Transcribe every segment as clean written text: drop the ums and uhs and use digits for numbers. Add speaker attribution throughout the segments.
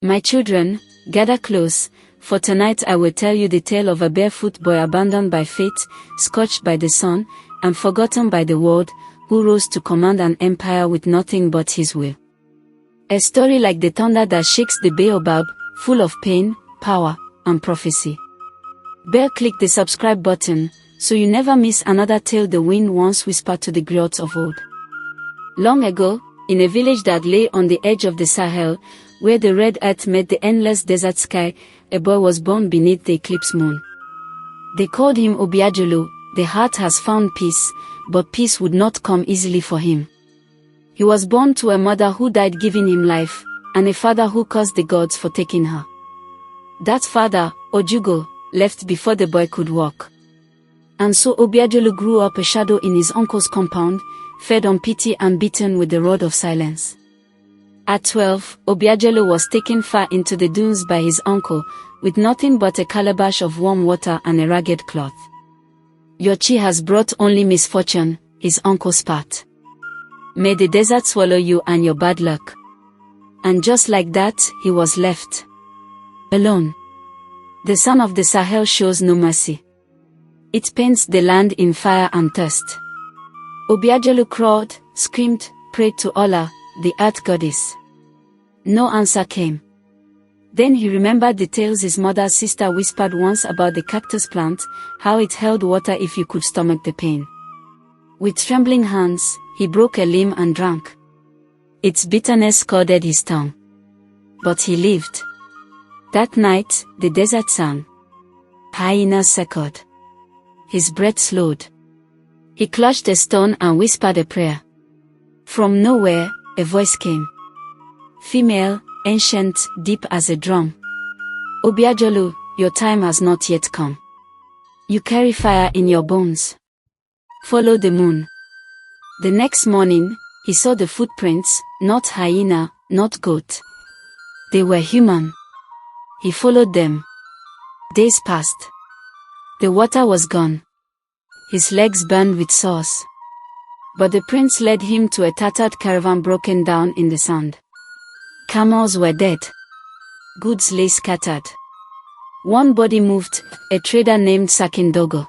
Speaker 1: My children, gather close, for tonight I will tell you the tale of a barefoot boy abandoned by fate, scorched by the sun, and forgotten by the world, who rose to command an empire with nothing but his will. A story like the thunder that shakes the baobab, full of pain, power, and prophecy. Click the subscribe button, so you never miss another tale the wind once whispered to the griots of old. Long ago, in a village that lay on the edge of the Sahel, where the red earth met the endless desert sky, a boy was born beneath the eclipse moon. They called him Obiagelu. The heart has found peace, but peace would not come easily for him. He was born to a mother who died giving him life, and a father who cursed the gods for taking her. That father, Ojugo, left before the boy could walk. And so Obiagelu grew up a shadow in his uncle's compound, fed on pity and beaten with the rod of silence. At 12, Obiagelu was taken far into the dunes by his uncle, with nothing but a calabash of warm water and a ragged cloth. Your chi has brought only misfortune, his uncle spat. May the desert swallow you and your bad luck. And just like that, he was left alone. The sun of the Sahel shows no mercy. It paints the land in fire and thirst. Obiagelu crawled, screamed, prayed to Allah, the earth goddess. No answer came. Then he remembered the tales his mother's sister whispered once about the cactus plant, how it held water if you could stomach the pain. With trembling hands, he broke a limb and drank. Its bitterness scalded his tongue. But he lived. That night, the desert sang. Hyenas secoured. His breath slowed. He clutched a stone and whispered a prayer. From nowhere, a voice came. Female, ancient, deep as a drum. Obiagelu, your time has not yet come. You carry fire in your bones. Follow the moon. The next morning, he saw the footprints, not hyena, not goat. They were human. He followed them. Days passed. The water was gone. His legs burned with sores. But the prince led him to a tattered caravan broken down in the sand. Camels were dead. Goods lay scattered. One body moved, a trader named Sakin Dogo.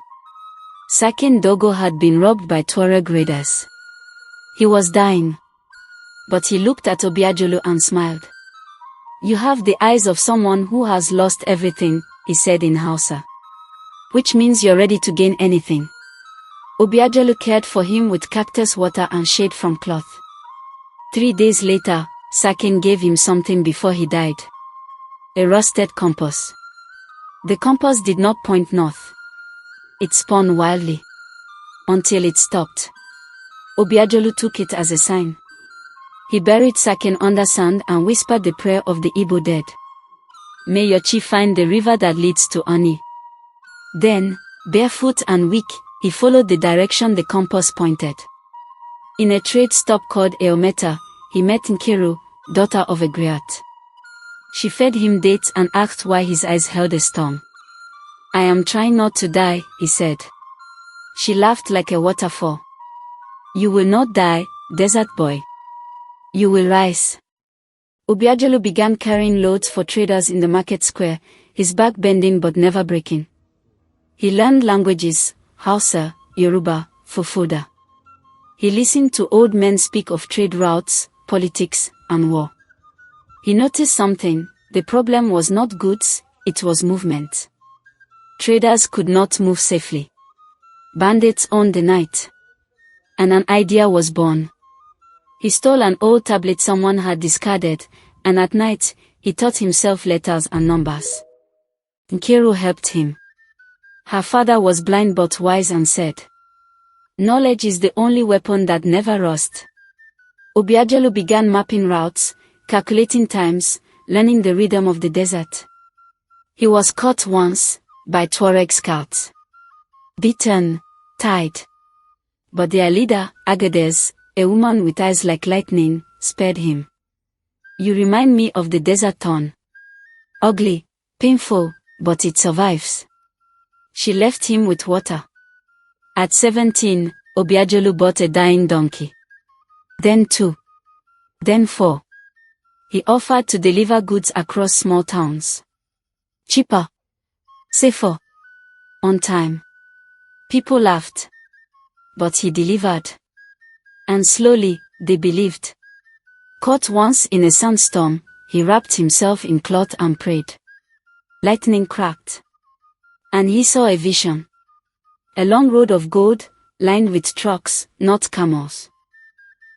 Speaker 1: Sakin Dogo had been robbed by Tuareg raiders. He was dying. But he looked at Obiagelu and smiled. You have the eyes of someone who has lost everything, he said in Hausa. Which means you're ready to gain anything. Obiagelu cared for him with cactus water and shade from cloth. 3 days later, Sakin gave him something before he died. A rusted compass. The compass did not point north. It spun wildly. Until it stopped. Obiagelu took it as a sign. He buried Sakin under sand and whispered the prayer of the Igbo dead. May your chief find the river that leads to Oni. Then, barefoot and weak, he followed the direction the compass pointed. In a trade stop called Eometa, he met Nkiru, daughter of a griot. She fed him dates and asked why his eyes held a storm. I am trying not to die, he said. She laughed like a waterfall. You will not die, desert boy. You will rise. Obiagelu began carrying loads for traders in the market square, his back bending but never breaking. He learned languages, Hausa, Yoruba, Fufuda. He listened to old men speak of trade routes, politics, and war. He noticed something. The problem was not goods, it was movement. Traders could not move safely. Bandits owned the night. And an idea was born. He stole an old tablet someone had discarded, and at night, he taught himself letters and numbers. Nkiru helped him. Her father was blind but wise and said, knowledge is the only weapon that never rusts. Obiagelu began mapping routes, calculating times, learning the rhythm of the desert. He was caught once, by Tuareg scouts. Beaten, tied. But their leader, Agadez, a woman with eyes like lightning, spared him. You remind me of the desert thorn. Ugly, painful, but it survives. She left him with water. At 17, Obiagelu bought a dying donkey. Then 2. Then 4. He offered to deliver goods across small towns. Cheaper. Safer. On time. People laughed. But he delivered. And slowly, they believed. Caught once in a sandstorm, he wrapped himself in cloth and prayed. Lightning cracked. And he saw a vision. A long road of gold, lined with trucks, not camels.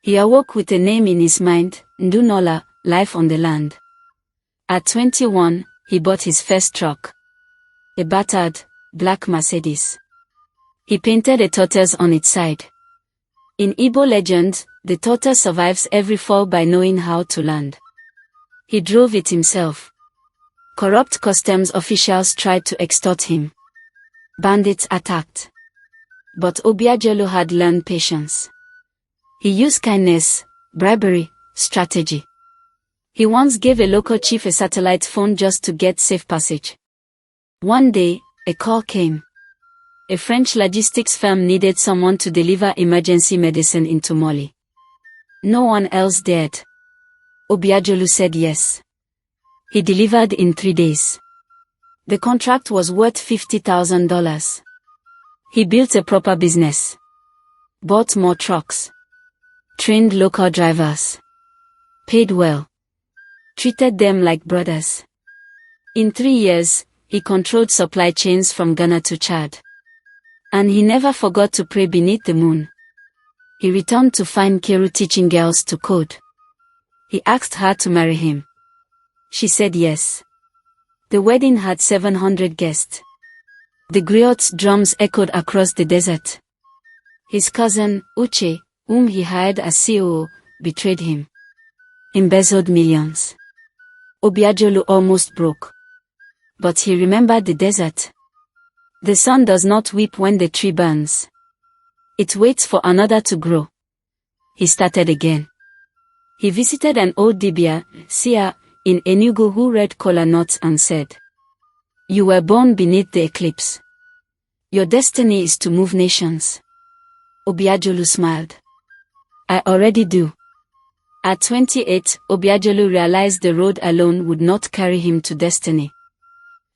Speaker 1: He awoke with a name in his mind, Ndunola, life on the land. At 21, he bought his first truck. A battered, black Mercedes. He painted a tortoise on its side. In Igbo legend, the tortoise survives every fall by knowing how to land. He drove it himself. Corrupt customs officials tried to extort him. Bandits attacked. But Obiagelu had learned patience. He used kindness, bribery, strategy. He once gave a local chief a satellite phone just to get safe passage. One day, a call came. A French logistics firm needed someone to deliver emergency medicine into Mali. No one else dared. Obiagelu said yes. He delivered in 3 days. The contract was worth $50,000. He built a proper business. Bought more trucks. Trained local drivers. Paid well. Treated them like brothers. In 3 years, he controlled supply chains from Ghana to Chad. And he never forgot to pray beneath the moon. He returned to find Kiru teaching girls to code. He asked her to marry him. She said yes. The wedding had 700 guests. The griot's drums echoed across the desert. His cousin, Uche, whom he hired as COO, betrayed him. Embezzled millions. Obiagelu almost broke. But he remembered the desert. The sun does not weep when the tree burns. It waits for another to grow. He started again. He visited an old Dibia, Sia, in Enugu who read kola nuts and said, "You were born beneath the eclipse. Your destiny is to move nations." Obiagelu smiled. "I already do." At 28, Obiagelu realized the road alone would not carry him to destiny.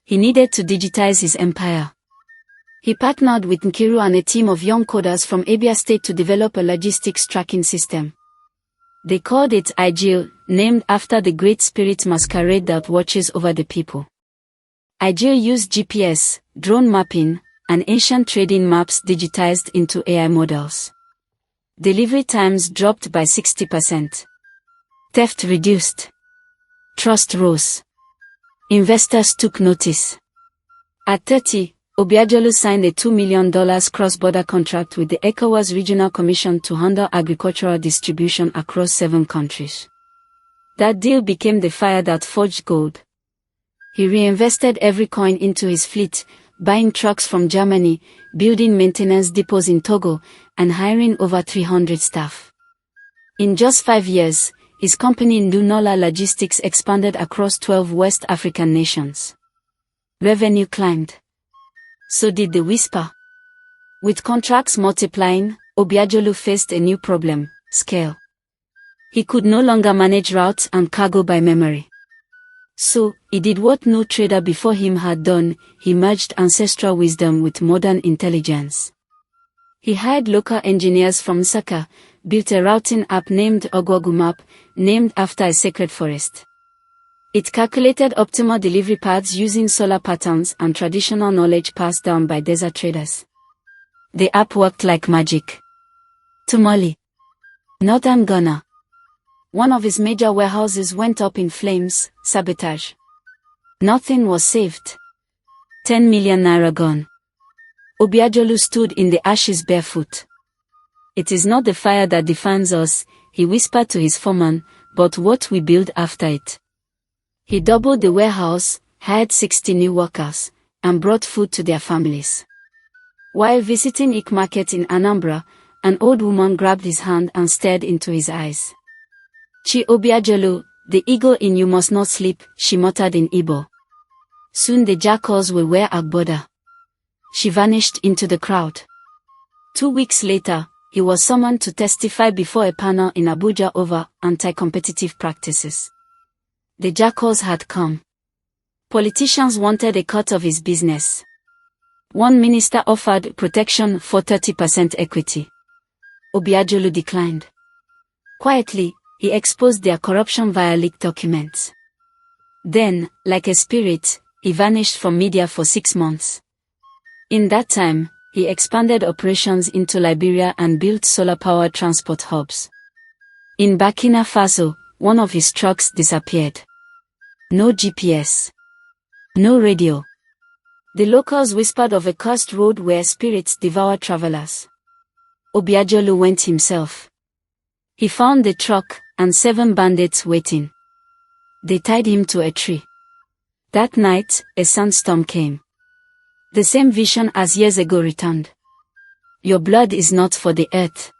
Speaker 1: He needed to digitize his empire. He partnered with Nkiru and a team of young coders from Abia State to develop a logistics tracking system. They called it Igil, named after the great spirit masquerade that watches over the people. Igil used GPS, drone mapping, and ancient trading maps digitized into AI models. Delivery times dropped by 60%. Theft reduced. Trust rose. Investors took notice. At 30, Obiagelu signed a $2 million cross-border contract with the ECOWAS Regional Commission to handle agricultural distribution across 7 countries. That deal became the fire that forged gold. He reinvested every coin into his fleet, buying trucks from Germany, building maintenance depots in Togo, and hiring over 300 staff. In just 5 years, his company Ndunola Logistics expanded across 12 West African nations. Revenue climbed. So did the whisper. With contracts multiplying, Obiagelu faced a new problem: scale. He could no longer manage routes and cargo by memory. So, he did what no trader before him had done: he merged ancestral wisdom with modern intelligence. He hired local engineers from Nsaka, built a routing app named Ogwogu Map, named after a sacred forest. It calculated optimal delivery paths using solar patterns and traditional knowledge passed down by desert traders. The app worked like magic. To Mali, northern Ghana. One of his major warehouses went up in flames, sabotage. Nothing was saved. 10 million naira gone. Obiagelu stood in the ashes barefoot. "It is not the fire that defines us," he whispered to his foreman, "but what we build after it." He doubled the warehouse, hired 60 new workers, and brought food to their families. While visiting Ik Market in Anambra, an old woman grabbed his hand and stared into his eyes. "Chi Obiagelu, the eagle in you must not sleep," she muttered in Igbo. Soon the jackals will wear Agbada. She vanished into the crowd. 2 weeks later, he was summoned to testify before a panel in Abuja over anti-competitive practices. The jackals had come. Politicians wanted a cut of his business. One minister offered protection for 30% equity. Obiagelu declined. Quietly, he exposed their corruption via leaked documents. Then, like a spirit, he vanished from media for 6 months. In that time, he expanded operations into Liberia and built solar-powered transport hubs. In Burkina Faso, one of his trucks disappeared. No GPS. No radio. The locals whispered of a cursed road where spirits devour travelers. Obiagelu went himself. He found the truck and 7 bandits waiting. They tied him to a tree. That night, a sandstorm came. The same vision as years ago returned. Your blood is not for the earth.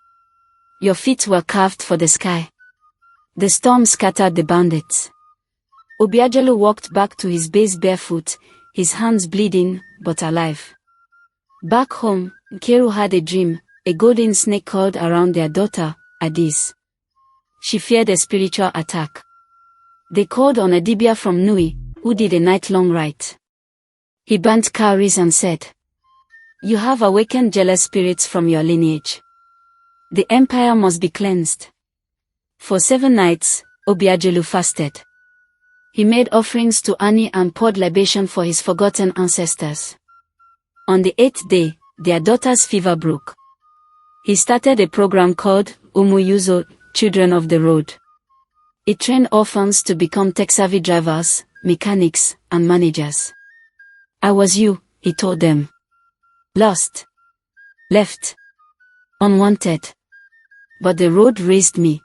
Speaker 1: Your feet were carved for the sky. The storm scattered the bandits. Obiagelu walked back to his base barefoot, his hands bleeding, but alive. Back home, Nkeru had a dream, a golden snake coiled around their daughter, Adis. She feared a spiritual attack. They called on a dibia from Nui, who did a night-long rite. He burnt cowries and said, "You have awakened jealous spirits from your lineage. The empire must be cleansed." For 7 nights, Obiagelu fasted. He made offerings to Ani and poured libation for his forgotten ancestors. On the 8th day, their daughter's fever broke. He started a program called Umuyuzo, Children of the Road. It trained orphans to become tech-savvy drivers, mechanics, and managers. "I was you," he told them. "Lost. Left. Unwanted. But the road raised me."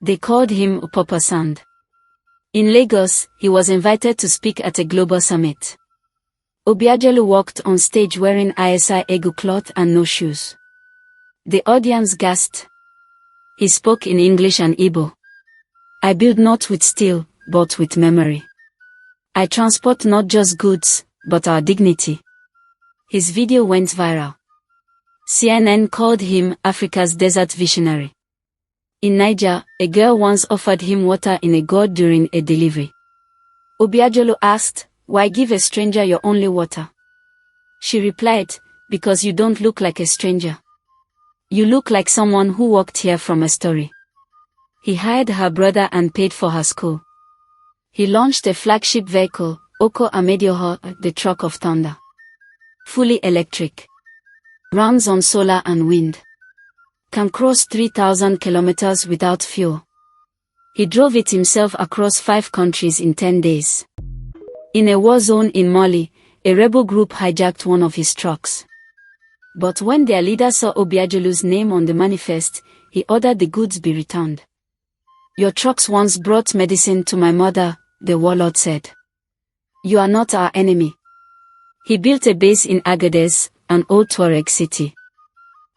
Speaker 1: They called him Upapa Sand. In Lagos, he was invited to speak at a global summit. Obiagelu walked on stage wearing ISI egu cloth and no shoes. The audience gasped. He spoke in English and Igbo. "I build not with steel, but with memory. I transport not just goods, but our dignity." His video went viral. CNN called him Africa's desert visionary. In Niger, a girl once offered him water in a gourd during a delivery. Obiagelu asked, "Why give a stranger your only water?" She replied, "Because you don't look like a stranger. You look like someone who walked here from a story." He hired her brother and paid for her school. He launched a flagship vehicle, Oko Amedioho, the Truck of Thunder. Fully electric. Runs on solar and wind. Can cross 3,000 kilometers without fuel. He drove it himself across 5 countries in 10 days. In a war zone in Mali, a rebel group hijacked one of his trucks. But when their leader saw Obiagelu's name on the manifest, he ordered the goods be returned. "Your trucks once brought medicine to my mother," the warlord said. "You are not our enemy." He built a base in Agadez, an old Tuareg city.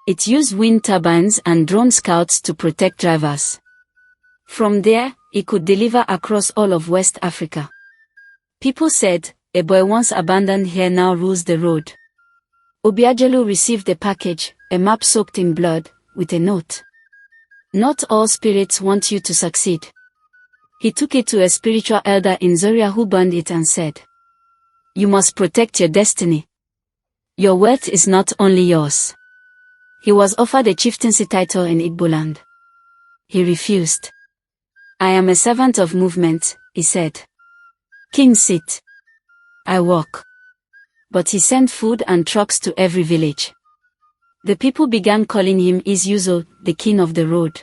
Speaker 1: It used wind turbines and drone scouts to protect drivers. From there, he could deliver across all of West Africa. People said, "A boy once abandoned here now rules the road." Obiagelu received a package, a map soaked in blood, with a note. "Not all spirits want you to succeed." He took it to a spiritual elder in Zaria who burned it and said, "You must protect your destiny. Your wealth is not only yours." He was offered a chieftaincy title in Igboland. He refused. "I am a servant of movement," he said. "King sit. I walk." But he sent food and trucks to every village. The people began calling him Isyuzo, the king of the road.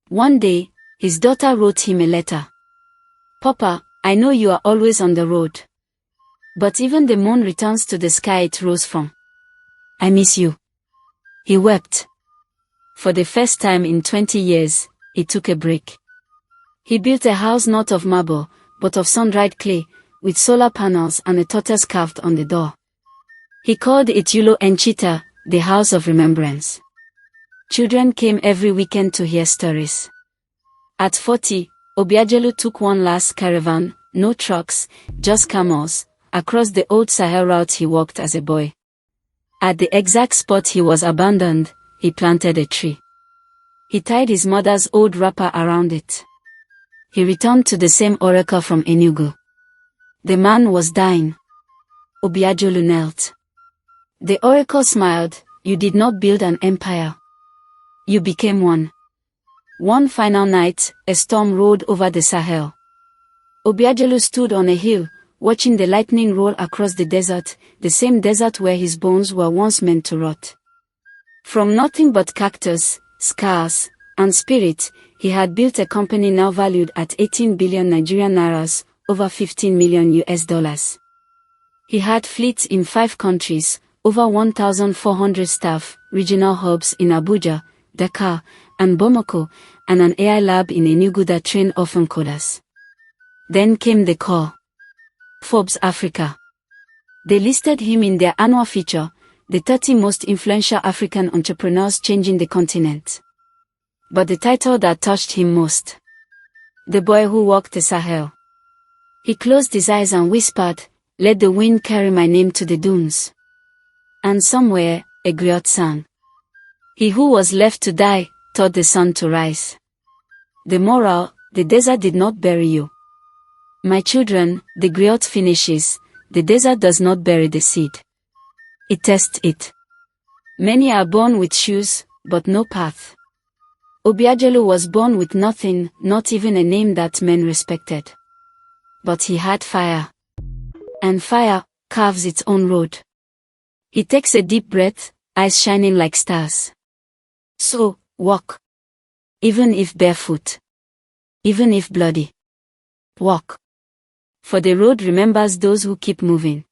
Speaker 1: One day, his daughter wrote him a letter. "Papa, I know you are always on the road. But even the moon returns to the sky it rose from. I miss you." He wept. For the first time in 20 years, he took a break. He built a house not of marble, but of sun-dried clay, with solar panels and a tortoise carved on the door. He called it Yulo Enchita, the house of remembrance. Children came every weekend to hear stories. At 40, Obiagelu took one last caravan, no trucks, just camels, across the old Sahel route he walked as a boy. At the exact spot he was abandoned, he planted a tree. He tied his mother's old wrapper around it. He returned to the same oracle from Enugu. The man was dying. Obiagelu knelt. The oracle smiled. You did not build an empire. You became one. One final night, a storm rolled over the Sahel. Obiagelu stood on a hill, watching the lightning roll across the desert, the same desert where his bones were once meant to rot. From nothing but cactus, scars, and spirit, he had built a company now valued at 18 billion Nigerian nairas, over 15 million US dollars. He had fleets in 5 countries, over 1,400 staff, regional hubs in Abuja, Dakar, and Bamako, and an AI lab in Enugu that trained orphan coders. Then came the call. Forbes Africa. They listed him in their annual feature, the 30 most influential African entrepreneurs changing the continent. But the title that touched him most. The boy who walked the Sahel. He closed his eyes and whispered, "Let the wind carry my name to the dunes." And somewhere, a griot sang. He who was left to die, taught the sun to rise. The moral, the desert did not bury you. My children, the griot finishes, the desert does not bury the seed. It tests it. Many are born with shoes, but no path. Obiagelu was born with nothing, not even a name that men respected. But he had fire. And fire carves its own road. He takes a deep breath, eyes shining like stars. So, walk. Even if barefoot. Even if bloody. Walk. For the road remembers those who keep moving.